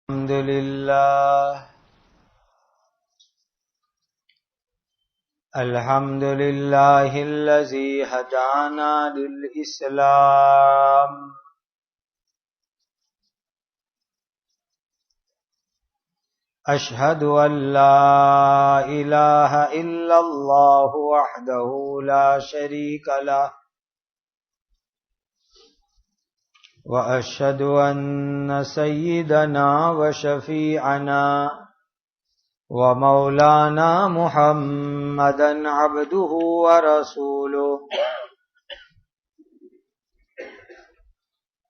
الحمد لله الذي هدانا للإسلام أشهد أن لا إله إلا الله وحده لا شريك له وأشهد أن سيدنا وشفيعنا ومولانا محمدا عبده ورسوله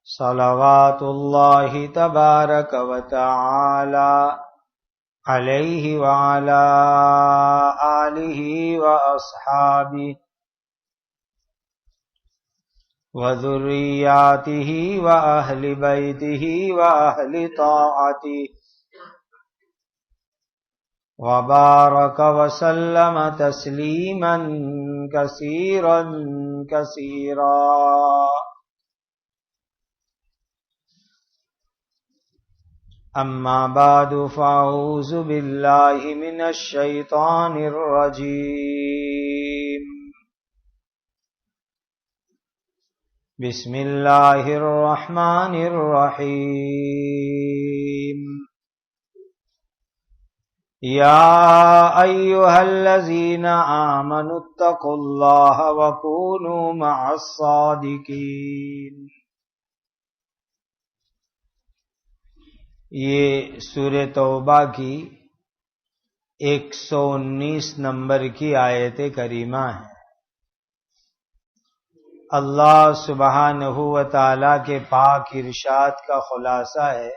صلوات الله تبارك وتعالى عليه وعلى آله وأصحابه وذرياته وأهل بيته وأهل طاعته وبارك وسلم تسليما كثيرا كثيرا. أما بعد فأعوذ بالله من الشيطان الرجيم. بسم الله الرحمن الرحيم. يا أيها الذين آمنوا اتقوا الله وكونوا مع الصادقين. یہ سورہ توبہ کی 119 نمبر کی آیت کریمہ ہے. اللہ سبحانہ و تعالی کے پاک ارشاد کا خلاصہ ہے: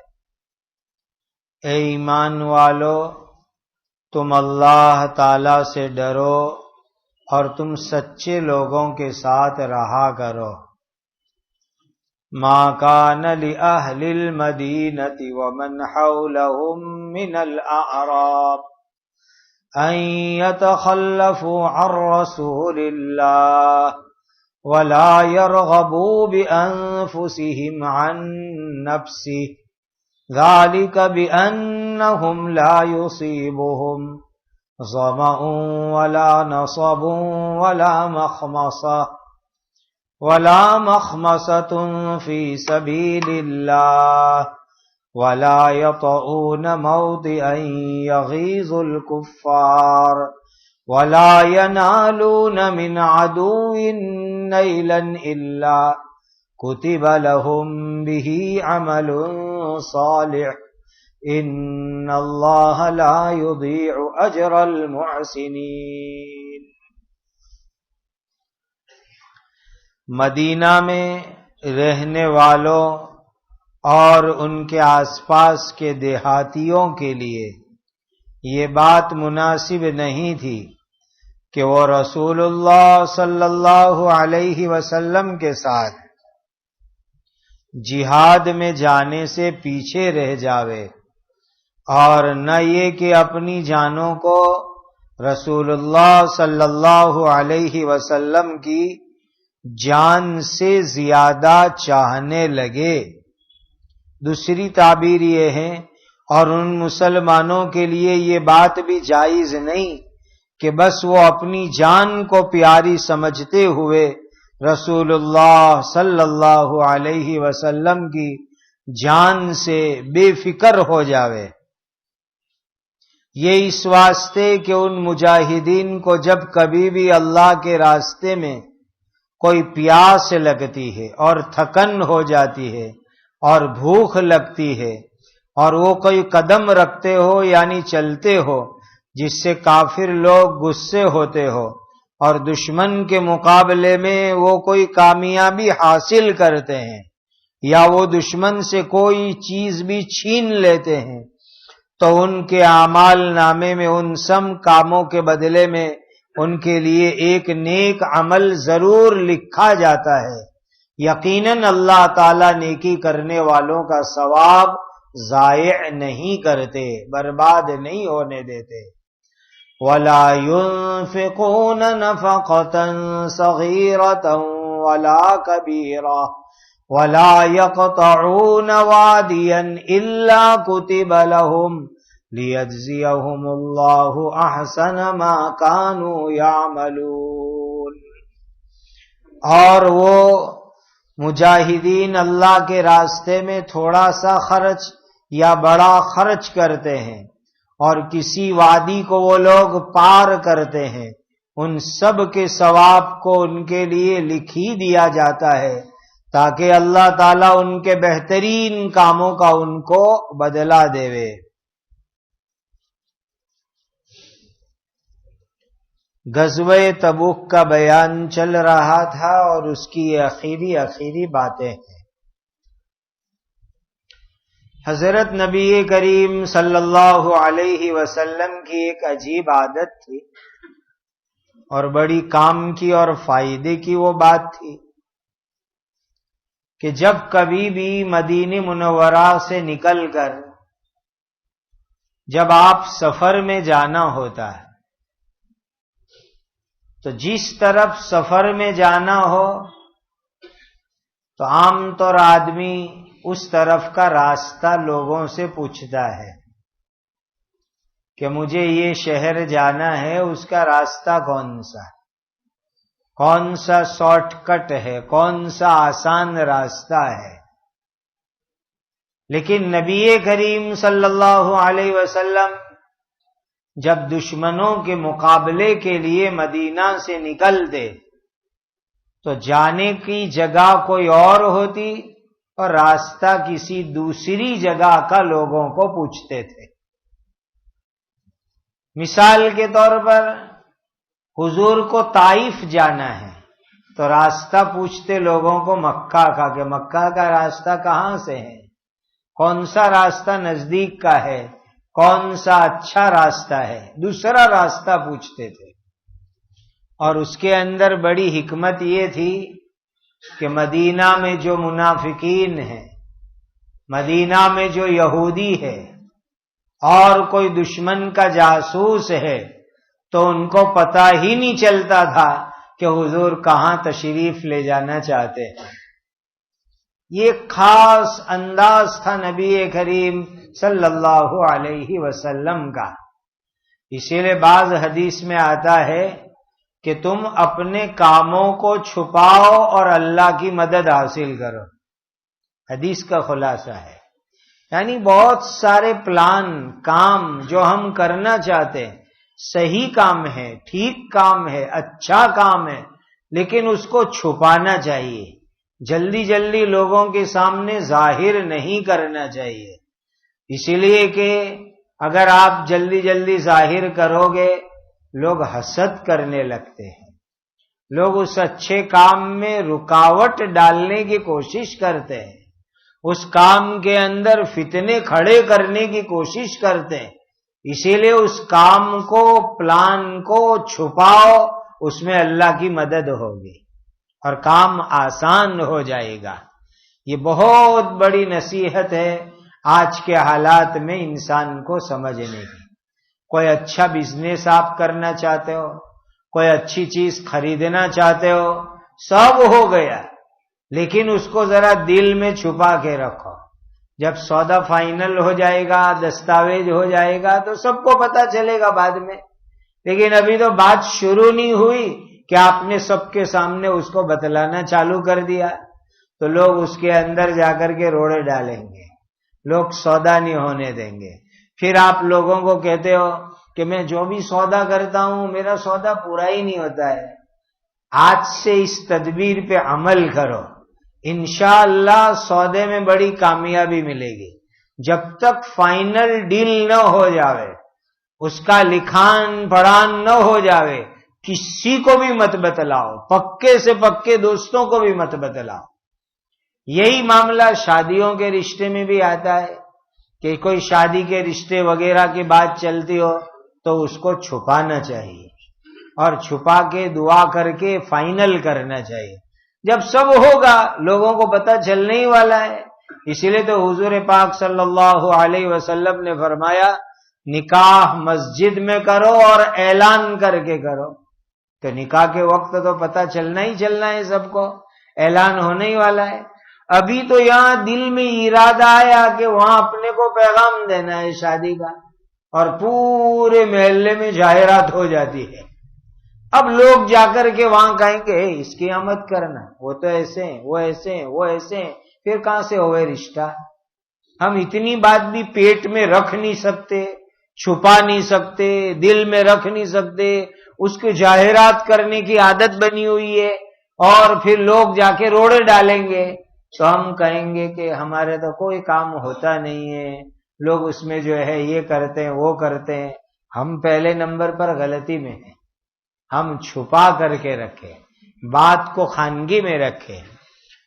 اے ایمان والو، تم اللہ تعالی سے ڈرو اور تم سچے لوگوں کے ساتھ رہا کرو. ما کان لأہل المدینۃ ومن حولهم من الأعراب ان يتخلفوا عن رسول اللہ ولا يرغبوا بأنفسهم عن نفسه ذلك بأنهم لا يصيبهم ظمأ ولا نصب ولا مخمصة في سبيل الله ولا يطؤون موطئا يغيظ الكفار ولا ينالون من عدو نيلا إلا كتب لهم به عمل صالح إن الله لا يضيع أجر المحسنين. مدینہ میں رہنے والوں اور ان کے آس پاس کے دیہاتیوں کے لیے یہ بات مناسب نہیں تھی کہ وہ رسول اللہ صلی اللہ علیہ وسلم کے ساتھ جہاد میں جانے سے پیچھے رہ جاوے، اور نہ یہ کہ اپنی جانوں کو رسول اللہ صلی اللہ علیہ وسلم کی جان سے زیادہ چاہنے لگے. دوسری تعبیر یہ ہے، اور ان مسلمانوں کے لیے یہ بات بھی جائز نہیں کہ بس وہ اپنی جان کو پیاری سمجھتے ہوئے رسول اللہ صلی اللہ علیہ وسلم کی جان سے بے فکر ہو جاوے. یہ اس واسطے کہ ان مجاہدین کو جب کبھی بھی اللہ کے راستے میں کوئی پیاس لگتی ہے اور تھکن ہو جاتی ہے اور بھوک لگتی ہے اور وہ کوئی قدم رکھتے ہو یعنی چلتے ہو جس سے کافر لوگ غصے ہوتے ہو اور دشمن کے مقابلے میں وہ کوئی کامیابی حاصل کرتے ہیں یا وہ دشمن سے کوئی چیز بھی چھین لیتے ہیں، تو ان کے اعمال نامے میں ان سب کاموں کے بدلے میں ان کے لیے ایک نیک عمل ضرور لکھا جاتا ہے. یقیناً اللہ تعالیٰ نیکی کرنے والوں کا ثواب ضائع نہیں کرتے، برباد نہیں ہونے دیتے. وَلَا يُنْفِقُونَ نَفَقَةً صَغِيرَةً وَلَا كَبِيرَةً ولا يقطعون واديا الا كتب لهم ليجزيهم الله احسن ما كانوا يعملون. اور وہ مجاہدین اللہ کے راستے میں تھوڑا سا خرچ یا بڑا خرچ کرتے ہیں اور کسی وادی کو وہ لوگ پار کرتے ہیں، ان سب کے ثواب کو ان کے لیے لکھی دیا جاتا ہے تاکہ اللہ تعالیٰ ان کے بہترین کاموں کا ان کو بدلہ دے. غزوہ تبوک کا بیان چل رہا تھا اور اس کی آخری باتیں ہیں. حضرت نبی کریم صلی اللہ علیہ وسلم کی ایک عجیب عادت تھی اور بڑی کام کی اور فائدے کی وہ بات تھی کہ جب کبھی بھی مدینہ منورہ سے نکل کر جب آپ سفر میں جانا ہوتا ہے تو جس طرف سفر میں جانا ہو تو عام طور آدمی اس طرف کا راستہ لوگوں سے پوچھتا ہے کہ مجھے یہ شہر جانا ہے، اس کا راستہ کون سا شارٹ کٹ ہے، کون سا آسان راستہ ہے. لیکن نبی کریم صلی اللہ علیہ وسلم جب دشمنوں کے مقابلے کے لیے مدینہ سے نکلتے تو جانے کی جگہ کوئی اور ہوتی اور راستہ کسی دوسری جگہ کا لوگوں کو پوچھتے تھے. مثال کے طور پر حضور کو طائف جانا ہے تو راستہ پوچھتے لوگوں کو مکہ کا کہ مکہ کا راستہ کہاں سے ہے، کون سا راستہ نزدیک کا ہے، کون سا اچھا راستہ ہے، دوسرا راستہ پوچھتے تھے. اور اس کے اندر بڑی حکمت یہ تھی کہ مدینہ میں جو منافقین ہیں، مدینہ میں جو یہودی ہے اور کوئی دشمن کا جاسوس ہے تو ان کو پتہ ہی نہیں چلتا تھا کہ حضور کہاں تشریف لے جانا چاہتے ہیں. یہ خاص انداز تھا نبی کریم صلی اللہ علیہ وسلم کا. اسی لیے بعض حدیث میں آتا ہے کہ تم اپنے کاموں کو چھپاؤ اور اللہ کی مدد حاصل کرو. حدیث کا خلاصہ ہے یعنی بہت سارے پلان کام جو ہم کرنا چاہتے ہیں، صحیح کام ہے، ٹھیک کام ہے، اچھا کام ہے، لیکن اس کو چھپانا چاہیے، جلدی جلدی لوگوں کے سامنے ظاہر نہیں کرنا چاہیے. اسی لیے کہ اگر آپ جلدی جلدی ظاہر کرو گے لوگ حسد کرنے لگتے ہیں، لوگ اس اچھے کام میں رکاوٹ ڈالنے کی کوشش کرتے ہیں، اس کام کے اندر فتنے کھڑے کرنے کی کوشش کرتے ہیں. اسی لیے اس کام کو، پلان کو چھپاؤ، اس میں اللہ کی مدد ہوگی اور کام آسان ہو جائے گا. یہ بہت بڑی نصیحت ہے آج کے حالات میں انسان کو سمجھنے کی. کوئی اچھا بزنس آپ کرنا چاہتے ہو، کوئی اچھی چیز خریدنا چاہتے ہو، سب ہو گیا، لیکن اس کو ذرا دل میں چھپا کے رکھو. جب سودا فائنل ہو جائے گا، دستاویز ہو جائے گا تو سب کو پتا چلے گا بعد میں. لیکن ابھی تو بات شروع نہیں ہوئی کہ آپ نے سب کے سامنے اس کو بتلانا چالو کر دیا تو لوگ اس کے اندر جا کر کے روڑے ڈالیں گے، لوگ سودا نہیں ہونے دیں گے. پھر آپ لوگوں کو کہتے ہو کہ میں جو بھی سودا کرتا ہوں میرا سودا پورا ہی نہیں ہوتا ہے. آج سے اس تدبیر پہ عمل کرو، انشاءاللہ سودے میں بڑی کامیابی ملے گی. جب تک فائنل ڈیل نہ ہو جاوے، اس کا لکھان پڑھان نہ ہو جاوے، کسی کو بھی مت بتلاؤ، پکے سے پکے دوستوں کو بھی مت بتلاؤ. یہی معاملہ شادیوں کے رشتے میں بھی آتا ہے کہ کوئی شادی کے رشتے وغیرہ کی بات چلتی ہو تو اس کو چھپانا چاہیے اور چھپا کے دعا کر کے فائنل کرنا چاہیے. جب سب ہوگا لوگوں کو پتہ چلنے ہی والا ہے. اسی لیے تو حضور پاک صلی اللہ علیہ وسلم نے فرمایا نکاح مسجد میں کرو اور اعلان کر کے کرو. تو نکاح کے وقت تو پتہ چلنا ہی چلنا ہے، سب کو اعلان ہونے ہی والا ہے. ابھی تو یہاں دل میں ارادہ آیا کہ وہاں اپنے کو پیغام دینا ہے شادی کا، اور پورے محلے میں جاہرات ہو جاتی ہے۔ اب لوگ جا کر کے وہاں کہیں گے اس کی آمد کرنا، وہ تو ایسے ہیں، وہ ایسے ہیں، وہ ایسے ہیں، پھر کہاں سے ہوئے رشتہ؟ ہم اتنی بات بھی پیٹ میں رکھ نہیں سکتے، چھپا نہیں سکتے، دل میں رکھ نہیں سکتے، اس کے ظاہرات کرنے کی عادت بنی ہوئی ہے، اور پھر لوگ جا کے روڑے ڈالیں گے تو ہم کہیں گے کہ ہمارے تو کوئی کام ہوتا نہیں ہے، لوگ اس میں جو ہے یہ کرتے ہیں وہ کرتے ہیں۔ ہم پہلے نمبر پر غلطی میں ہیں، ہم چھپا کر کے رکھیں، بات کو خانگی میں رکھیں۔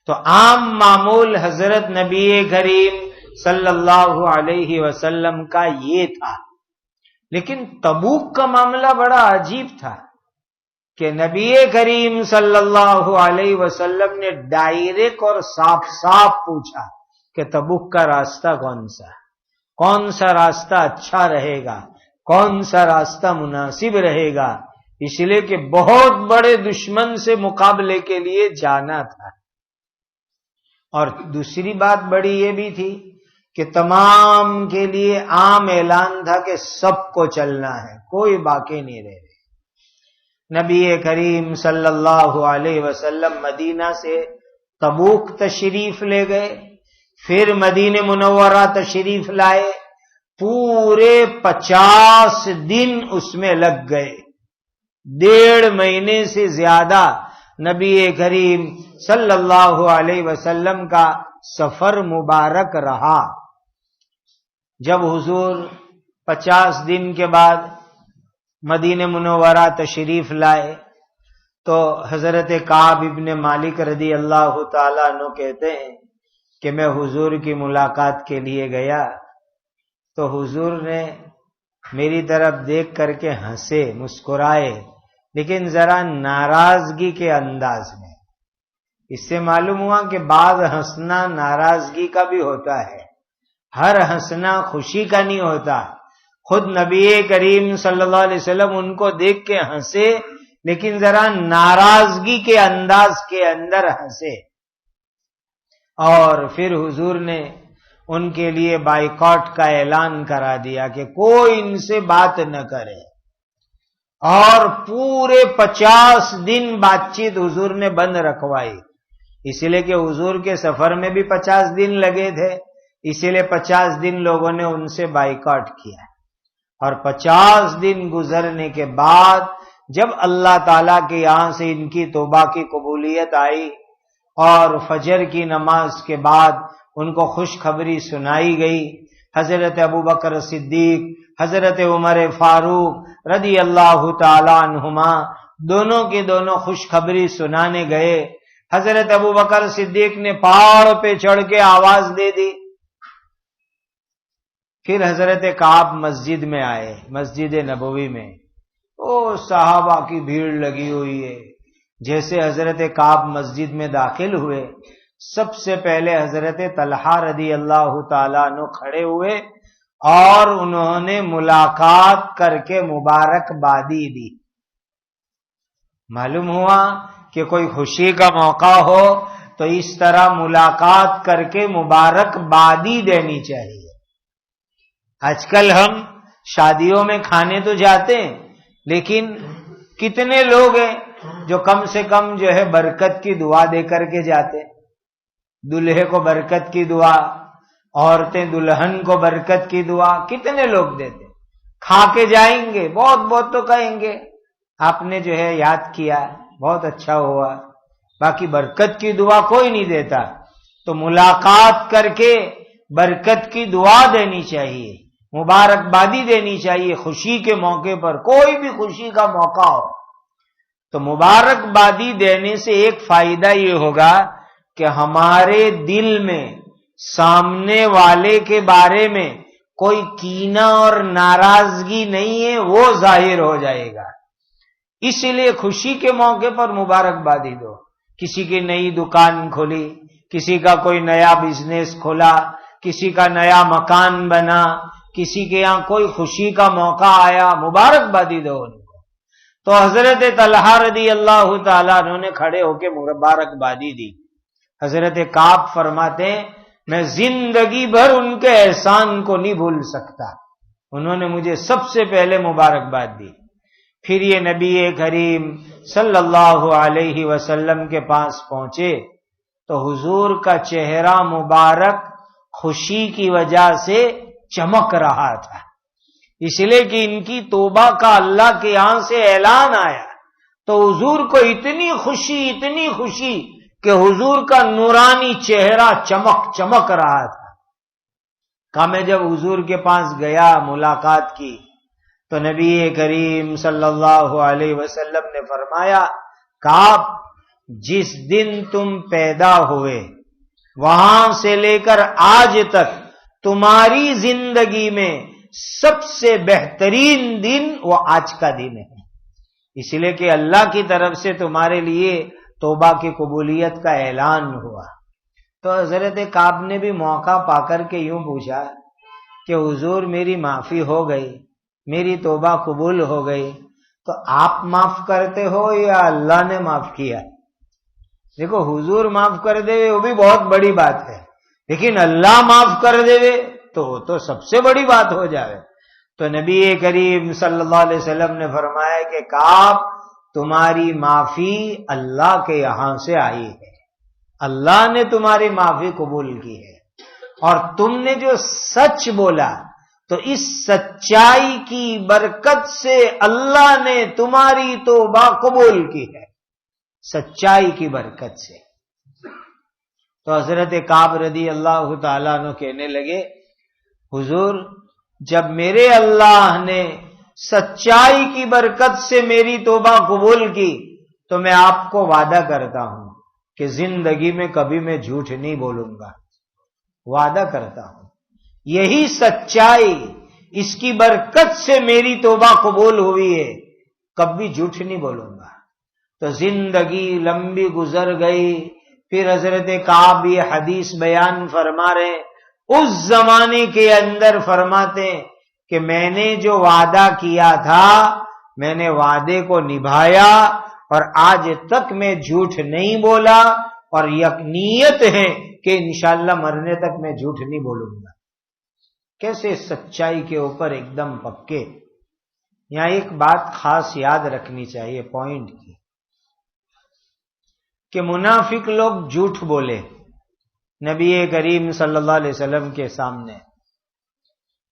تو عام معمول حضرت نبی کریم صلی اللہ علیہ وسلم کا یہ تھا، لیکن تبوک کا معاملہ بڑا عجیب تھا کہ نبی کریم صلی اللہ علیہ وسلم نے ڈائریکٹ اور صاف صاف پوچھا کہ تبوک کا راستہ کون سا راستہ اچھا رہے گا، کون سا راستہ مناسب رہے گا، اس لیے کہ بہت بڑے دشمن سے مقابلے کے لیے جانا تھا۔ اور دوسری بات بڑی یہ بھی تھی کہ تمام کے لیے عام اعلان تھا کہ سب کو چلنا ہے، کوئی باقی نہیں رہے۔ نبی کریم صلی اللہ علیہ وسلم مدینہ سے تبوک تشریف لے گئے، پھر مدینہ منورہ تشریف لائے، پورے 50 دن اس میں لگ گئے، 1.5 مہینے سے زیادہ نبی کریم صلی اللہ علیہ وسلم کا سفر مبارک رہا۔ جب حضور 50 دن کے بعد مدینہ منورہ تشریف لائے تو حضرت کعب ابن مالک رضی اللہ تعالیٰ عنہ کہتے ہیں کہ میں حضور کی ملاقات کے لیے گیا تو حضور نے میری طرف دیکھ کر کے ہنسے، مسکرائے، لیکن ذرا ناراضگی کے انداز میں۔ اس سے معلوم ہوا کہ بعض ہنسنا ناراضگی کا بھی ہوتا ہے، ہر ہنسنا خوشی کا نہیں ہوتا۔ خود نبی کریم صلی اللہ علیہ وسلم ان کو دیکھ کے ہنسے، لیکن ذرا ناراضگی کے انداز کے اندر ہنسے، اور پھر حضور نے ان کے لیے بائیکاٹ کا اعلان کرا دیا کہ کوئی ان سے بات نہ کرے، اور پورے 50 دن بات چیت حضور نے بند رکھوائی، اس لیے کہ حضور کے سفر میں بھی 50 دن لگے تھے، اسی لیے 50 دن لوگوں نے ان سے بائیکاٹ کیا، اور 50 دن گزرنے کے بعد جب اللہ تعالیٰ کے یہاں سے ان کی توبہ کی قبولیت آئی اور فجر کی نماز کے بعد ان کو خوشخبری سنائی گئی، حضرت ابوبکر صدیق، حضرت عمر فاروق رضی اللہ تعالیٰ عنہما دونوں کے دونوں خوشخبری سنانے گئے۔ حضرت ابوبکر صدیق نے پہاڑ پہ چڑھ کے آواز دے دی، پھر حضرت کعب مسجد میں آئے، مسجد نبوی میں، صحابہ کی بھیڑ لگی ہوئی ہے۔ جیسے حضرت کعب مسجد میں داخل ہوئے، سب سے پہلے حضرت طلحہ رضی اللہ تعالیٰ عنہ کھڑے ہوئے اور انہوں نے ملاقات کر کے مبارکبادی دی۔ معلوم ہوا کہ کوئی خوشی کا موقع ہو تو اس طرح ملاقات کر کے مبارکبادی دینی چاہیے۔ آج کل ہم شادیوں میں کھانے تو جاتے ہیں، لیکن کتنے لوگ ہیں جو کم سے کم جو ہے برکت کی دعا دے کر کے جاتے، دلہے کو برکت کی دعا، عورتیں دلہن کو برکت کی دعا، کتنے لوگ دیتے، کھا کے جائیں گے، بہت بہت تو کہیں گے آپ نے جو ہے یاد کیا، بہت اچھا ہوا، باقی برکت کی دعا کوئی نہیں دیتا۔ تو ملاقات کر کے برکت کی دعا دینی چاہیے، مبارکبادی دینی چاہیے خوشی کے موقع پر، کوئی بھی خوشی کا موقع ہو تو مبارکبادی دینے سے ایک فائدہ یہ ہوگا کہ ہمارے دل میں سامنے والے کے بارے میں کوئی کینہ اور ناراضگی نہیں ہے، وہ ظاہر ہو جائے گا۔ اس لیے خوشی کے موقع پر مبارکبادی دو، کسی کی نئی دکان کھولی، کسی کا کوئی نیا بزنس کھولا، کسی کا نیا مکان بنا، کسی کے یہاں کوئی خوشی کا موقع آیا، مبارکبادی دو ان کو۔ تو حضرت طلحہ رضی اللہ تعالیٰ عنہ نے کھڑے ہو کے مبارکبادی دی۔ حضرت کعب فرماتے ہیں میں زندگی بھر ان کے احسان کو نہیں بھول سکتا، انہوں نے مجھے سب سے پہلے مبارکباد دی۔ پھر یہ نبی کریم صلی اللہ علیہ وسلم کے پاس پہنچے تو حضور کا چہرہ مبارک خوشی کی وجہ سے چمک رہا تھا، اس لیے کہ ان کی توبہ کا اللہ کے یہاں سے اعلان آیا تو حضور کو اتنی خوشی کہ حضور کا نورانی چہرہ چمک رہا تھا۔ کہ میں جب حضور کے پاس گیا ملاقات کی تو نبی کریم صلی اللہ علیہ وسلم نے فرمایا کعب جس دن تم پیدا ہوئے وہاں سے لے کر آج تک تمہاری زندگی میں سب سے بہترین دن وہ آج کا دن ہے، اس لیے کہ اللہ کی طرف سے تمہارے لیے توبہ کی قبولیت کا اعلان ہوا۔ تو حضرت کعب نے بھی موقع پا کر کے یوں پوچھا کہ حضور میری معافی ہو گئی، میری توبہ قبول ہو گئی، تو آپ معاف کرتے ہو یا اللہ نے معاف کیا؟ دیکھو حضور معاف کر دے وہ بھی بہت بڑی بات ہے، لیکن اللہ معاف کر دے تو سب سے بڑی بات ہو جائے۔ تو نبی کریم صلی اللہ علیہ وسلم نے فرمایا کہ کعب تمہاری معافی اللہ کے یہاں سے آئی ہے، اللہ نے تمہاری معافی قبول کی ہے، اور تم نے جو سچ بولا تو اس سچائی کی برکت سے اللہ نے تمہاری توبہ قبول کی ہے، سچائی کی برکت سے۔ تو حضرت کعب رضی اللہ تعالیٰ عنہ کہنے لگے حضور جب میرے اللہ نے سچائی کی برکت سے میری توبہ قبول کی تو میں آپ کو وعدہ کرتا ہوں کہ زندگی میں کبھی میں جھوٹ نہیں بولوں گا، وعدہ کرتا ہوں، یہی سچائی اس کی برکت سے میری توبہ قبول ہوئی ہے، کبھی جھوٹ نہیں بولوں گا۔ تو زندگی لمبی گزر گئی، پھر حضرت کعب یہ حدیث بیان فرما رہے اس زمانے کے اندر فرماتے کہ میں نے جو وعدہ کیا تھا میں نے وعدے کو نبھایا اور آج تک میں جھوٹ نہیں بولا، اور یقینیت ہے کہ انشاءاللہ مرنے تک میں جھوٹ نہیں بولوں گا۔ کیسے سچائی کے اوپر ایک دم پکے۔ یہاں ایک بات خاص یاد رکھنی چاہیے پوائنٹ کی کہ منافق لوگ جھوٹ بولے نبی کریم صلی اللہ علیہ وسلم کے سامنے،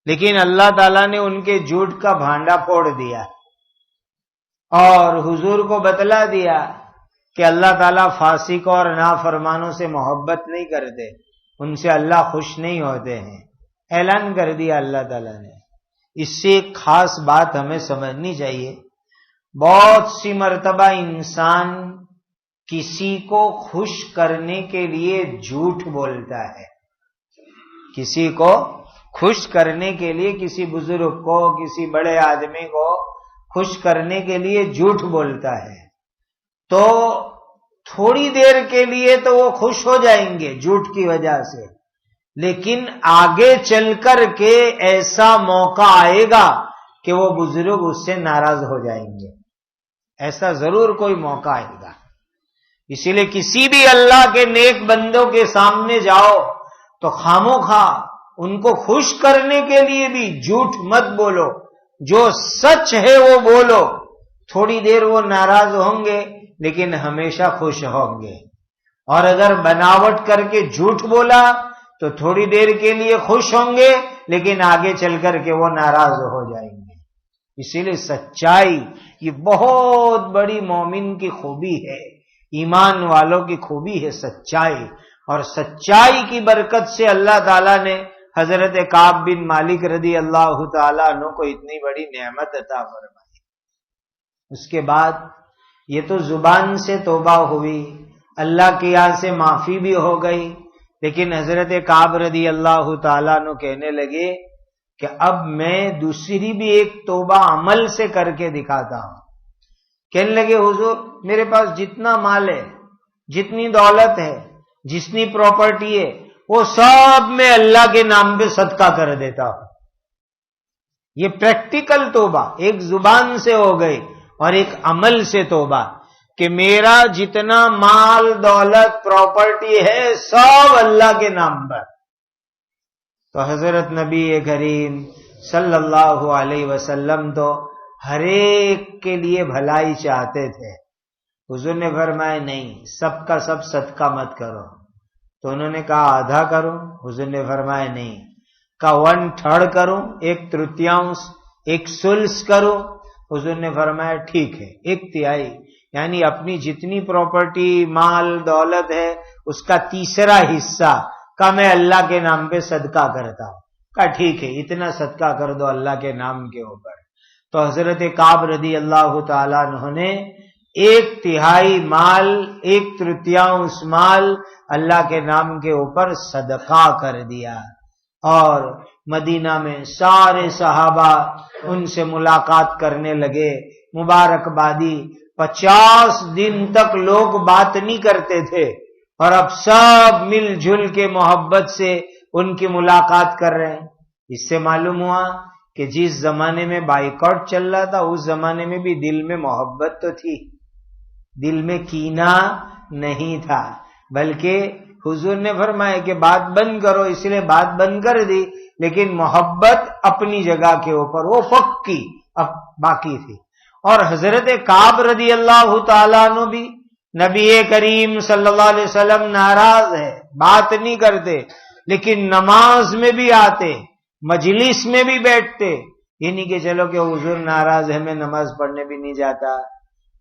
لیکن اللہ تعالیٰ نے ان کے جھوٹ کا بھانڈا پھوڑ دیا اور حضور کو بتلا دیا کہ اللہ تعالیٰ فاسق اور نافرمانوں سے محبت نہیں کرتے، ان سے اللہ خوش نہیں ہوتے ہیں، اعلان کر دیا اللہ تعالیٰ نے۔ اس سے ایک خاص بات ہمیں سمجھنی چاہیے، بہت سی مرتبہ انسان کسی کو خوش کرنے کے لیے جھوٹ بولتا ہے، کسی کو خوش کرنے کے لیے، کسی بزرگ کو، کسی بڑے آدمی کو خوش کرنے کے لیے جھوٹ بولتا ہے، تو تھوڑی دیر کے لیے تو وہ خوش ہو جائیں گے جھوٹ کی وجہ سے، لیکن آگے چل کر کے ایسا موقع آئے گا کہ وہ بزرگ اس سے ناراض ہو جائیں گے، ایسا ضرور کوئی موقع آئے گا۔ اسی لیے کسی بھی اللہ کے نیک بندوں کے سامنے جاؤ تو خاموخواہ ان کو خوش کرنے کے لیے بھی جھوٹ مت بولو، جو سچ ہے وہ بولو، تھوڑی دیر وہ ناراض ہوں گے لیکن ہمیشہ خوش ہوں گے، اور اگر بناوٹ کر کے جھوٹ بولا تو تھوڑی دیر کے لیے خوش ہوں گے لیکن آگے چل کر کے وہ ناراض ہو جائیں گے۔ اسی لیے سچائی یہ بہت بڑی مومن کی خوبی ہے، ایمان والوں کی خوبی ہے سچائی، اور سچائی کی برکت سے اللہ تعالیٰ نے حضرت کعب بن مالک رضی اللہ تعالیٰ عنہ کو اتنی بڑی نعمت عطا فرمائی۔ اس کے بعد یہ تو زبان سے توبہ ہوئی، اللہ کے یہاں سے معافی بھی ہو گئی، لیکن حضرت کعب رضی اللہ تعالیٰ عنہ کہنے لگے کہ اب میں دوسری بھی ایک توبہ عمل سے کر کے دکھاتا ہوں۔ کہنے لگے حضور میرے پاس جتنا مال ہے، جتنی دولت ہے، جتنی پراپرٹی ہے، وہ سب میں اللہ کے نام پہ صدقہ کر دیتا ہوں۔ یہ پریکٹیکل توبہ ایک زبان سے ہو گئی اور ایک عمل سے توبہ۔ کہ میرا جتنا مال دولت پراپرٹی ہے سب اللہ کے نام پر. تو حضرت نبی کریم صلی اللہ علیہ وسلم تو ہر ایک کے لیے بھلائی چاہتے تھے. حضور نے فرمایا نہیں، سب کا سب صدقہ مت کرو. تو انہوں نے کہا آدھا کروں. حضور نے فرمایا نہیں. کہا 1/3 کروں، 1/3، 1/3 کروں. حضور نے فرمایا ٹھیک ہے، 1/3، یعنی اپنی جتنی پراپرٹی مال دولت ہے اس کا تیسرا حصہ کا میں اللہ کے نام پہ صدقہ کرتا ہوں. کہا ٹھیک ہے، اتنا صدقہ کر دو اللہ کے نام کے اوپر. تو حضرت کعب رضی اللہ تعالیٰ عنہ نے 1/3 مال، 1/3 مال اللہ کے نام کے اوپر صدقہ کر دیا. اور مدینہ میں سارے صحابہ ان سے ملاقات کرنے لگے، مبارکبادی. 50 دن تک لوگ بات نہیں کرتے تھے اور اب سب مل جل کے محبت سے ان کی ملاقات کر رہے ہیں. اس سے معلوم ہوا کہ جس زمانے میں بائیکاٹ چل رہا تھا اس زمانے میں بھی دل میں محبت تو تھی، دل میں کینہ نہیں تھا. بلکہ حضور نے فرمایا کہ بات بند کرو، اس لیے بات بند کر دی، لیکن محبت اپنی جگہ کے اوپر وہ پکی اب باقی تھی. اور حضرت کعب رضی اللہ تعالیٰ عنہ بھی نبی کریم صلی اللہ علیہ وسلم ناراض ہے، بات نہیں کرتے، لیکن نماز میں بھی آتے، مجلس میں بھی بیٹھتے. یہ نہیں کہ چلو کہ حضور ناراض ہے میں نماز پڑھنے بھی نہیں جاتا،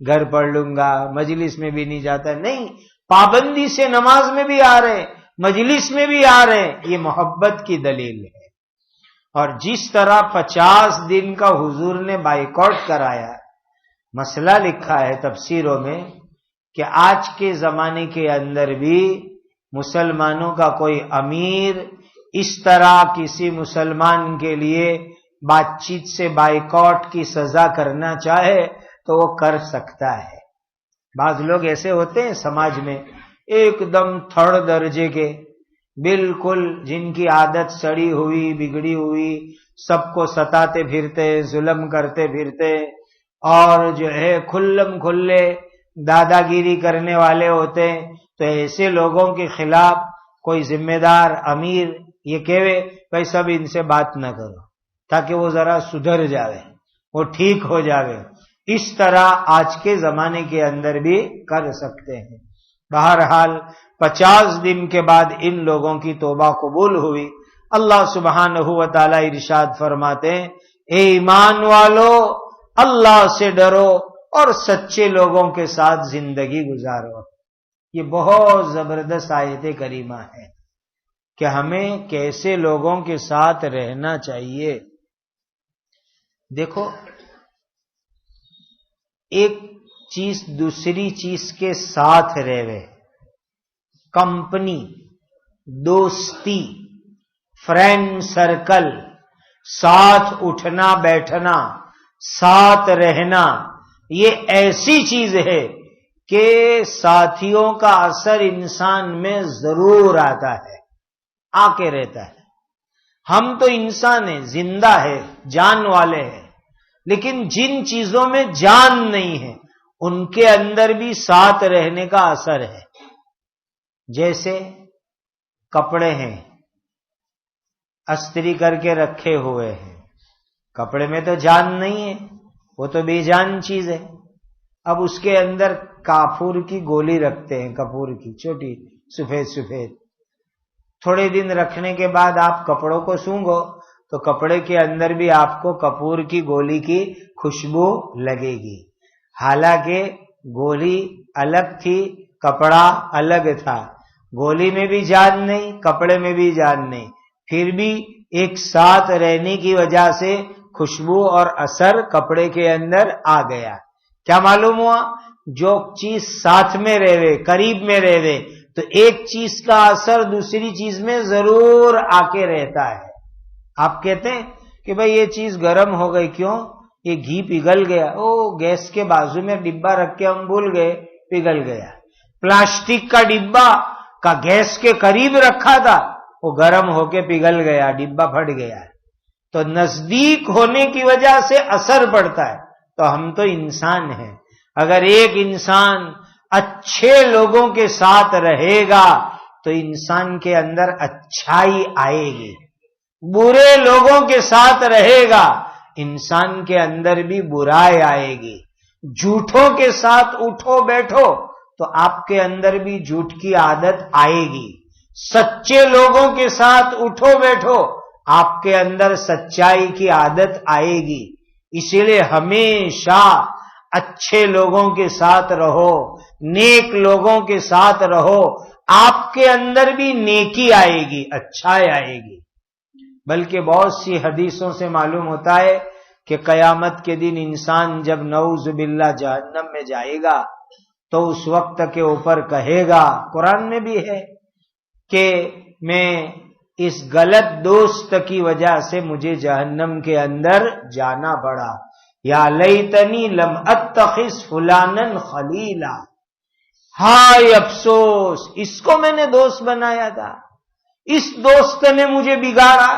گھر پڑھ لوں گا، مجلس میں بھی نہیں جاتا. نہیں، پابندی سے نماز میں بھی آ رہے، مجلس میں بھی آ رہے. یہ محبت کی دلیل ہے. اور جس طرح 50 دن کا حضور نے بائیکاٹ کرایا، مسئلہ لکھا ہے تفسیروں میں کہ آج کے زمانے کے اندر بھی مسلمانوں کا کوئی امیر اس طرح کسی مسلمان کے لیے بات چیت سے بائیکاٹ کی سزا کرنا چاہے تو وہ کر سکتا ہے. بعض لوگ ایسے ہوتے ہیں سماج میں ایک دم 3rd درجے کے، بالکل جن کی عادت سڑی ہوئی بگڑی ہوئی، سب کو ستاتے پھرتے، ظلم کرتے پھرتے، اور جو ہے کھلم کھلے دادا گیری کرنے والے ہوتے ہیں. تو ایسے لوگوں کے خلاف کوئی ذمہ دار امیر یہ کہے بھائی سب ان سے بات نہ کرو تاکہ وہ ذرا سدھر جاوے، وہ ٹھیک ہو جاوے. اس طرح آج کے زمانے کے اندر بھی کر سکتے ہیں. بہرحال 50 دن کے بعد ان لوگوں کی توبہ قبول ہوئی. اللہ سبحانہ و تعالی ارشاد فرماتے ہیں اے ایمان والو اللہ سے ڈرو اور سچے لوگوں کے ساتھ زندگی گزارو. یہ بہت زبردست آیت کریمہ ہے کہ ہمیں کیسے لوگوں کے ساتھ رہنا چاہیے. دیکھو، ایک چیز دوسری چیز کے ساتھ رہے، کمپنی، دوستی، فرینڈ سرکل، ساتھ اٹھنا بیٹھنا، ساتھ رہنا، یہ ایسی چیز ہے کہ ساتھیوں کا اثر انسان میں ضرور آتا ہے، آ کے رہتا ہے. ہم تو انسان ہیں، زندہ ہے، جان والے ہیں، لیکن جن چیزوں میں جان نہیں ہے ان کے اندر بھی ساتھ رہنے کا اثر ہے. جیسے کپڑے ہیں، استری کر کے رکھے ہوئے ہیں، کپڑے میں تو جان نہیں ہے، وہ تو بے جان چیز ہے. اب اس کے اندر کافور کی گولی رکھتے ہیں، کپور کی چھوٹی سفید سفید. تھوڑے دن رکھنے کے بعد آپ کپڑوں کو سونگھو تو کپڑے کے اندر بھی آپ کو کپور کی گولی کی خوشبو لگے گی. حالانکہ گولی الگ تھی، کپڑا الگ تھا. گولی میں بھی جان نہیں، کپڑے میں بھی جان نہیں، پھر بھی ایک ساتھ رہنے کی وجہ سے خوشبو اور اثر کپڑے کے اندر آ گیا. کیا معلوم ہوا؟ جو چیز ساتھ میں رہے، قریب میں رہے، تو ایک چیز کا اثر دوسری چیز میں ضرور آ کے رہتا ہے. آپ کہتے ہیں کہ بھئی یہ چیز گرم ہو گئی، کیوں؟ یہ گھی پگھل گیا. او گیس کے بازو میں ڈبہ رکھ کے ہم بھول گئے، پگھل گیا. پلاسٹک کا ڈبہ کا گیس کے قریب رکھا تھا، وہ گرم ہو کے پگھل گیا، ڈبہ پھٹ گیا. تو نزدیک ہونے کی وجہ سے اثر پڑتا ہے. تو ہم تو انسان ہیں، اگر ایک انسان اچھے لوگوں کے ساتھ رہے گا تو انسان کے اندر اچھائی آئے گی، برے لوگوں کے ساتھ رہے گا انسان کے اندر بھی برائی آئے گی، جھوٹوں کے ساتھ اٹھو بیٹھو تو آپ کے اندر بھی جھوٹ کی عادت آئے گی، سچے لوگوں کے ساتھ اٹھو بیٹھو آپ کے اندر سچائی کی عادت آئے گی۔ اسی لیے ہمیشہ اچھے لوگوں کے ساتھ رہو، نیک لوگوں کے ساتھ رہو، آپ کے اندر بھی نیکی آئے گی، اچھائی آئے گی۔ بلکہ بہت سی حدیثوں سے معلوم ہوتا ہے کہ قیامت کے دن انسان جب نعوذ باللہ جہنم میں جائے گا تو اس وقت کے اوپر کہے گا، قرآن میں بھی ہے کہ میں اس غلط دوست کی وجہ سے مجھے جہنم کے اندر جانا پڑا، یا لیتنی لم اتخذ فلانا خلیلا، ہائے افسوس اس کو میں نے دوست بنایا تھا، اس دوست نے مجھے بگاڑا،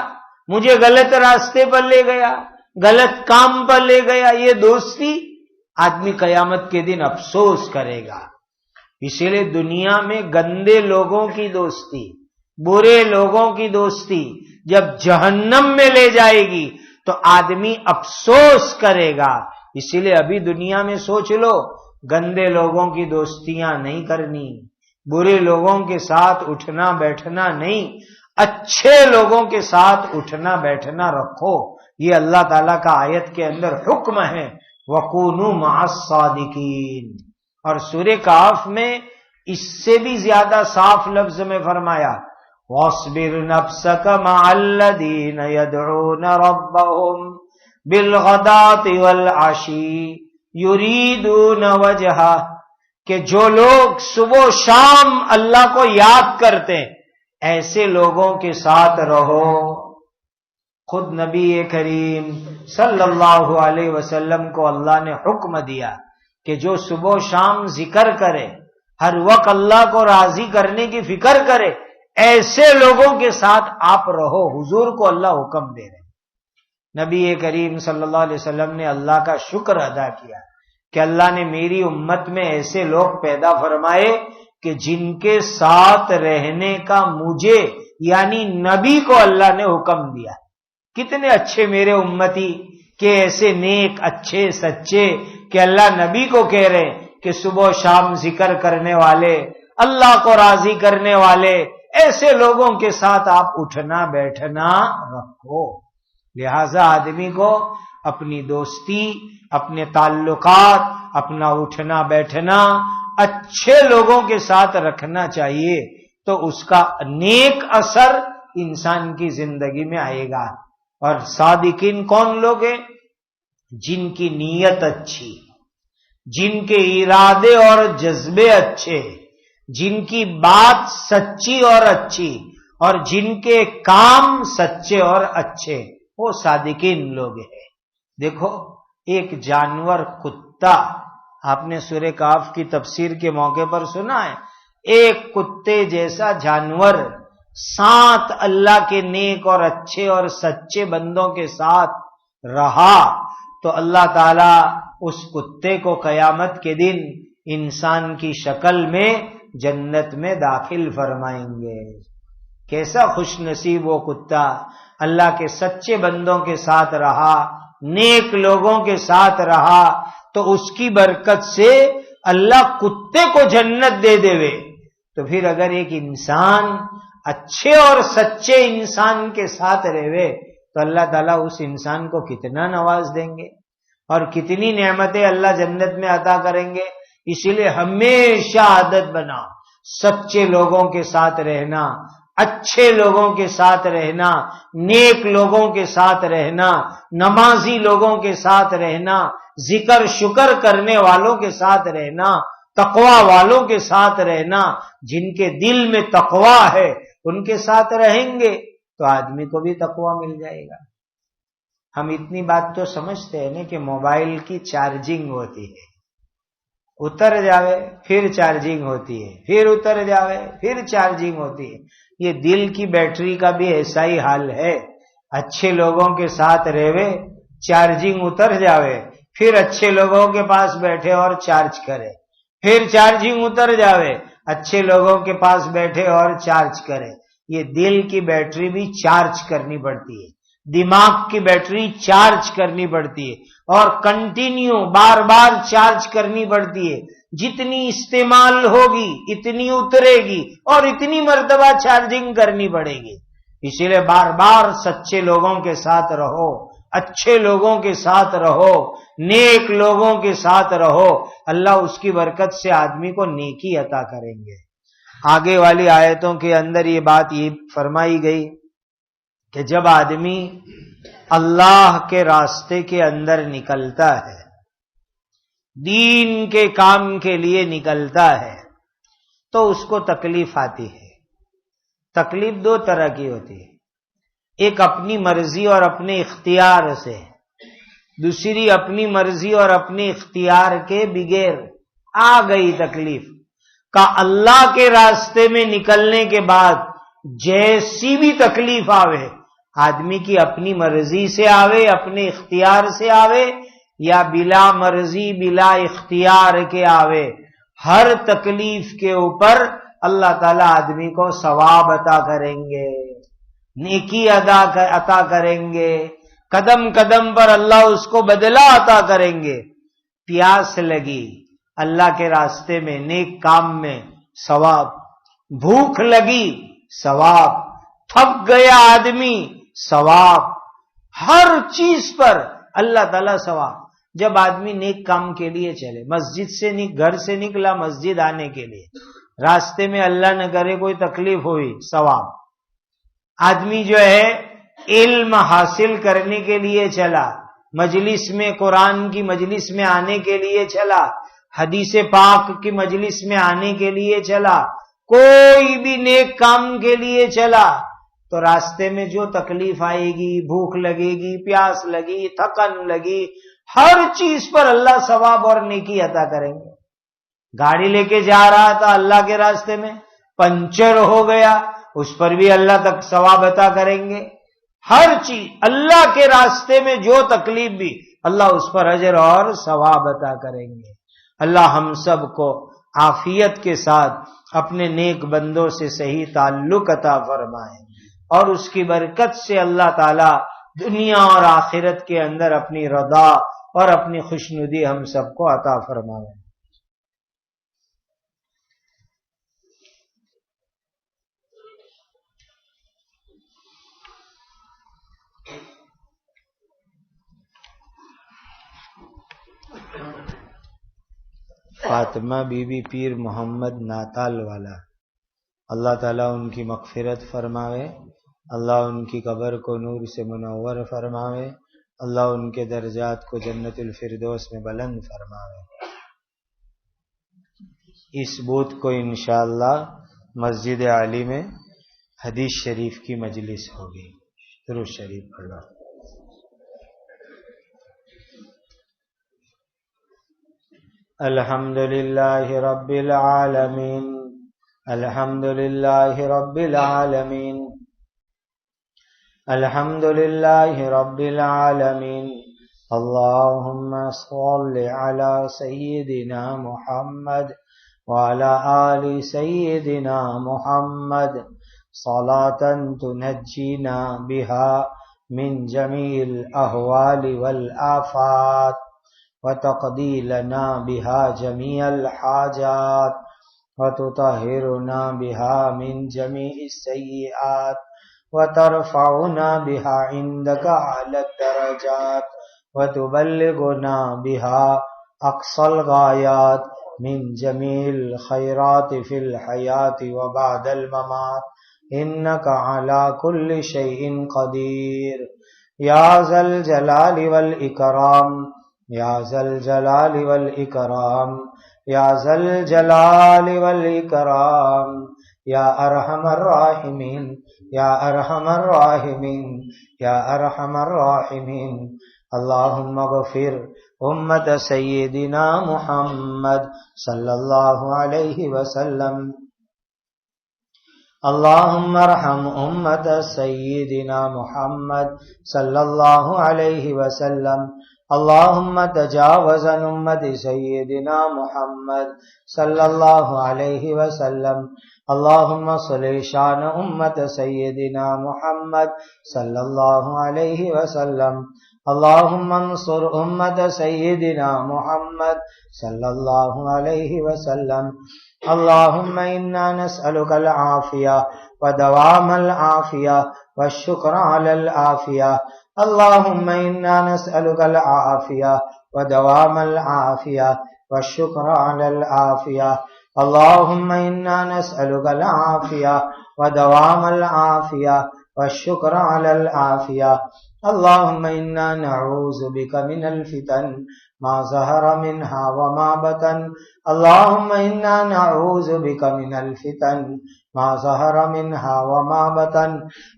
مجھے غلط راستے پر لے گیا، غلط کام پر لے گیا۔ یہ دوستی آدمی قیامت کے دن افسوس کرے گا۔ اسی لیے دنیا میں گندے لوگوں کی دوستی، برے لوگوں کی دوستی جب جہنم میں لے جائے گی تو آدمی افسوس کرے گا۔ اسی لیے ابھی دنیا میں سوچ لو، گندے لوگوں کی دوستیاں نہیں کرنی، برے لوگوں کے ساتھ اٹھنا بیٹھنا نہیں، اچھے لوگوں کے ساتھ اٹھنا بیٹھنا رکھو۔ یہ اللہ تعالیٰ کا آیت کے اندر حکم ہے، وَكُونُوا مَعَ الصَّادِقِينَ۔ اور سورہ کہف میں اس سے بھی زیادہ صاف لفظ میں فرمایا، وَاصْبِرْ نَفْسَكَ مَعَ الَّذِينَ يَدْعُونَ رَبَّهُمْ بِالْغَدَاةِ وَالْعَشِيِّ يُرِيدُونَ وَجْهَهُ، کہ جو لوگ صبح و شام اللہ کو یاد کرتے ایسے لوگوں کے ساتھ رہو۔ خود نبی کریم صلی اللہ علیہ وسلم کو اللہ نے حکم دیا کہ جو صبح و شام ذکر کرے، ہر وقت اللہ کو راضی کرنے کی فکر کرے، ایسے لوگوں کے ساتھ آپ رہو۔ حضور کو اللہ حکم دے رہے۔ نبی کریم صلی اللہ علیہ وسلم نے اللہ کا شکر ادا کیا کہ اللہ نے میری امت میں ایسے لوگ پیدا فرمائے کہ جن کے ساتھ رہنے کا مجھے یعنی نبی کو اللہ نے حکم دیا۔ کتنے اچھے میرے امتی کہ ایسے نیک اچھے سچے کہ اللہ نبی کو کہہ رہے کہ صبح و شام ذکر کرنے والے، اللہ کو راضی کرنے والے، ایسے لوگوں کے ساتھ آپ اٹھنا بیٹھنا رکھو۔ لہذا آدمی کو اپنی دوستی، اپنے تعلقات، اپنا اٹھنا بیٹھنا اچھے لوگوں کے ساتھ رکھنا چاہیے، تو اس کا نیک اثر انسان کی زندگی میں آئے گا۔ اور صادقین کون لوگ ہیں؟ جن کی نیت اچھی، جن کے ارادے اور جذبے اچھے، جن کی بات سچی اور اچھی، اور جن کے کام سچے اور اچھے، وہ صادقین لوگ ہیں۔ دیکھو ایک جانور کتا، آپ نے سورہ کہف کی تفسیر کے موقع پر سنا ہے، ایک کتے جیسا جانور ساتھ اللہ کے نیک اور اچھے اور سچے بندوں کے ساتھ رہا تو اللہ تعالیٰ اس کتے کو قیامت کے دن انسان کی شکل میں جنت میں داخل فرمائیں گے۔ کیسا خوش نصیب وہ کتا، اللہ کے سچے بندوں کے ساتھ رہا، نیک لوگوں کے ساتھ رہا، تو اس کی برکت سے اللہ کتے کو جنت دے دے۔ تو پھر اگر ایک انسان اچھے اور سچے انسان کے ساتھ رہے تو اللہ تعالیٰ اس انسان کو کتنا نواز دیں گے اور کتنی نعمتیں اللہ جنت میں عطا کریں گے۔ اسی لیے ہمیشہ عادت بناؤ سچے لوگوں کے ساتھ رہنا، اچھے لوگوں کے ساتھ رہنا، نیک لوگوں کے ساتھ رہنا، نمازی لوگوں کے ساتھ رہنا، ذکر شکر کرنے والوں کے ساتھ رہنا، تقوی والوں کے ساتھ رہنا۔ جن کے دل میں تقوی ہے ان کے ساتھ رہیں گے تو آدمی کو بھی تقوی مل جائے گا۔ ہم اتنی بات تو سمجھتے ہیں نا کہ موبائل کی چارجنگ ہوتی ہے، اتر جاوے پھر چارجنگ ہوتی ہے، پھر اتر جاوے پھر چارجنگ ہوتی ہے۔ یہ دل کی بیٹری کا بھی ایسا ہی حال ہے، اچھے لوگوں کے ساتھ رہے چارجنگ اتر جاوے پھر اچھے لوگوں کے پاس بیٹھے اور چارج کرے، پھر چارجنگ اتر جاوے، اچھے لوگوں کے پاس بیٹھے اور چارج کرے۔ یہ دل کی بیٹری بھی چارج کرنی پڑتی ہے، دماغ کی بیٹری چارج کرنی پڑتی ہے، اور کنٹینیو بار بار چارج کرنی پڑتی ہے۔ جتنی استعمال ہوگی اتنی اترے گی اور اتنی مرتبہ چارجنگ کرنی پڑے گی۔ اسی لیے بار بار سچے لوگوں کے ساتھ رہو، اچھے لوگوں کے ساتھ رہو، نیک لوگوں کے ساتھ رہو، اللہ اس کی برکت سے آدمی کو نیکی عطا کریں گے۔ آگے والی آیتوں کے اندر یہ بات یہ فرمائی گئی کہ جب آدمی اللہ کے راستے کے اندر نکلتا ہے، دین کے کام کے لیے نکلتا ہے، تو اس کو تکلیف آتی ہے۔ تکلیف دو طرح کی ہوتی ہے، ایک اپنی مرضی اور اپنے اختیار سے، دوسری اپنی مرضی اور اپنے اختیار کے بغیر آ گئی تکلیف کا۔ اللہ کے راستے میں نکلنے کے بعد جیسی بھی تکلیف آوے، آدمی کی اپنی مرضی سے آوے، اپنے اختیار سے آوے، یا بلا مرضی بلا اختیار کے آوے، ہر تکلیف کے اوپر اللہ تعالی آدمی کو ثواب عطا کریں گے، نیکی عطا کریں گے، قدم قدم پر اللہ اس کو بدلہ عطا کریں گے۔ پیاس لگی اللہ کے راستے میں نیک کام میں ثواب، بھوک لگی ثواب، تھک گیا آدمی ثواب، ہر چیز پر اللہ تعالیٰ ثواب۔ جب آدمی نیک کام کے لیے چلے، مسجد سے گھر سے نکلا مسجد آنے کے لیے، راستے میں اللہ نہ کرے کوئی تکلیف ہوئی، ثواب۔ آدمی جو ہے علم حاصل کرنے کے لیے چلا، مجلس میں قرآن کی مجلس میں آنے کے لیے چلا، حدیث پاک کی مجلس میں آنے کے لیے چلا، کوئی بھی نیک کام کے لیے چلا، تو راستے میں جو تکلیف آئے گی، بھوک لگے گی، پیاس لگی، تھکن لگی، ہر چیز پر اللہ ثواب اور نیکی عطا کریں گے۔ گاڑی لے کے جا رہا تھا اللہ کے راستے میں، پنچر ہو گیا، اس پر بھی اللہ تک ثواب عطا کریں گے۔ ہر چیز اللہ کے راستے میں جو تکلیف بھی، اللہ اس پر اجر اور ثواب عطا کریں گے۔ اللہ ہم سب کو عافیت کے ساتھ اپنے نیک بندوں سے صحیح تعلق عطا فرمائے، اور اس کی برکت سے اللہ تعالی دنیا اور آخرت کے اندر اپنی رضا اور اپنی خوشنودی ہم سب کو عطا فرمائے۔ فاطمہ بی بی پیر محمد ناتال والا، اللہ تعالیٰ ان کی مغفرت فرماوے، اللہ ان کی قبر کو نور سے منور فرماوے، اللہ ان کے درجات کو جنت الفردوس میں بلند فرماوے۔ اس بدھ کو انشاءاللہ مسجد علی میں حدیث شریف کی مجلس ہوگی۔ درود شریف پڑھو۔ الحمد للہ رب العالمین، الحمد للہ رب العالمین، الحمد للہ رب العالمین، اللہم صل علی سیدنا محمد وعلی آل سیدنا محمد صلاة تنجینا بها من جمیع الاحوال والآفات وتقضی لنا بها جميع الحاجات وتطهرنا بها من جميع السیئات وترفعنا بها عندك أعلى الدرجات وتبلغنا بها أقصى الغايات من جميع الخيرات في الحياة وبعد الممات إنك على كل شيء قدير يا ذا الجلال والإكرام، یا ذا الجلال والإکرام، یا ذا الجلال والإکرام، یا ارحم الراحمین، یا ارحم الراحمین، یا ارحم الراحمین۔ اللہم اغفر امت سیدنا محمد صلی اللہ علیہ وسلم، اللہم ارحم امت سیدنا محمد صلی اللہ علیہ وسلم، اللهم تجاوز عن امت سیدنا محمد صلی اللہ علیہ وسلم اللهم صل شان امت سیدنا محمد صلی اللہ علیہ وسلم اللهم انصر امت سیدنا محمد صلی اللہ علیہ وسلم اللهم انا نسألك العافیہ ودوام العافیہ والشکر علی العافیہ اللهم انا نسألك العافیہ ودوام العافیہ والشکر علی العافیہ اللهم انا نسألك العافیہ ودوام العافیہ والشکر علی العافیہ اللهم انا نعوذ بك من الفتن ما ظهر منها وما بطن اللهم انا نعوذ بك من الفتن ما ظهر منها وما بطن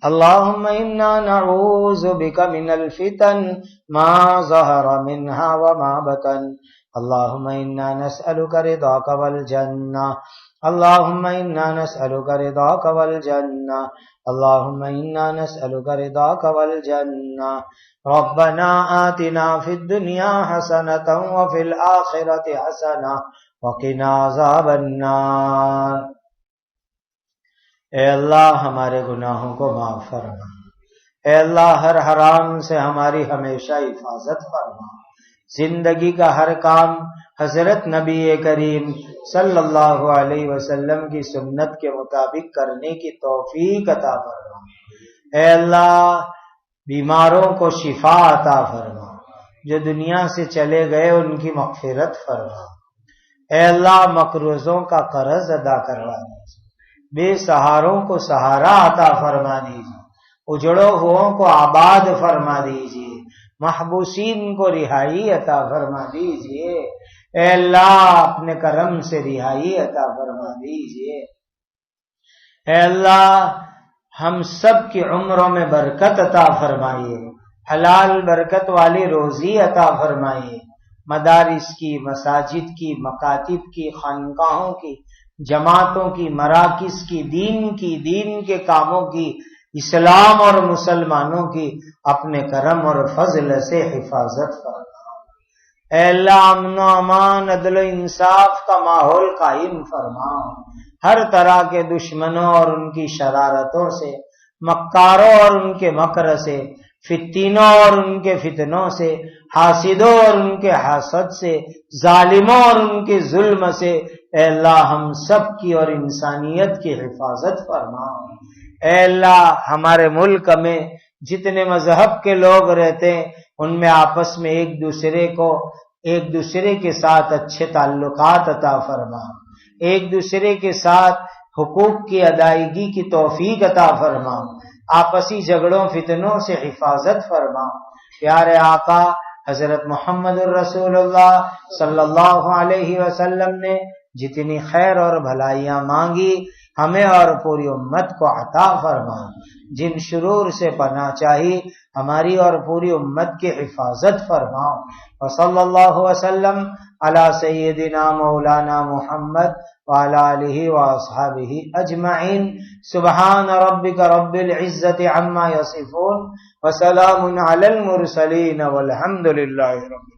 اللهم انا نعوذ بك من الفتن ما ظهر منها وما بطن اللهم انا نسألك رضاك والجنة اللهم انا نسألك رضاك والجنة اللهم انا نسألك رضاك والجنة ربنا آتنا في الدنيا حسنة وفي الآخرة حسنة وقنا عذاب النار۔ اے اللہ ہمارے گناہوں کو معاف فرما، اے اللہ ہر حرام سے ہماری ہمیشہ حفاظت فرما، زندگی کا ہر کام حضرت نبی کریم صلی اللہ علیہ وسلم کی سنت کے مطابق کرنے کی توفیق عطا فرما۔ اے اللہ بیماروں کو شفا عطا فرما، جو دنیا سے چلے گئے ان کی مغفرت فرما۔ اے اللہ مقروضوں کا قرض ادا کروا دیجیے، بے سہاروں کو سہارا عطا فرما دیجیے، اجڑوں ہووں کو آباد فرما دیجیے، محبوسین کو رہائی عطا فرما دیجیے۔ اے اللہ اپنے کرم سے رہائی عطا فرما دیجیے۔ اے اللہ ہم سب کی عمروں میں برکت عطا فرمائیے، حلال برکت والی روزی عطا فرمائیے، مدارس کی، مساجد کی، مکاتب کی، خانقاہوں کی، جماعتوں کی، مراکز کی، دین کے کاموں کی، اسلام اور مسلمانوں کی اپنے کرم اور فضل سے حفاظت فرما۔ اے اللہ امن و امان، عدل و انصاف کا ماحول قائم فرما، ہر طرح کے دشمنوں اور ان کی شرارتوں سے، مکاروں اور ان کے مکر سے، فتینوں اور ان کے فتنوں سے، حاسدوں اور ان کے حسد سے، ظالموں اور ان کے ظلم سے اے اللہ ہم سب کی اور انسانیت کی حفاظت فرما۔ اے اللہ ہمارے ملک میں جتنے مذہب کے لوگ رہتے ہیں ان میں آپس میں ایک دوسرے کے ساتھ اچھے تعلقات عطا فرما، ایک دوسرے کے ساتھ حقوق کی ادائیگی کی توفیق عطا فرما، آپسی جھگڑوں فتنوں سے حفاظت فرما۔ پیارے آقا حضرت محمد الرسول اللہ صلی اللہ علیہ وسلم نے جتنی خیر اور بھلائیاں مانگی ہمیں اور پوری امت کو عطا فرما، جن شرور سے پناہ چاہی ہماری اور پوری امت کی حفاظت فرما۔ وصلی اللہ وسلم علی سیدنا مولانا محمد وعلی آلہ واصحابہ اجمعین۔ سبحان ربک رب العزت عما یصفون وسلام علی المرسلین والحمد للہ رب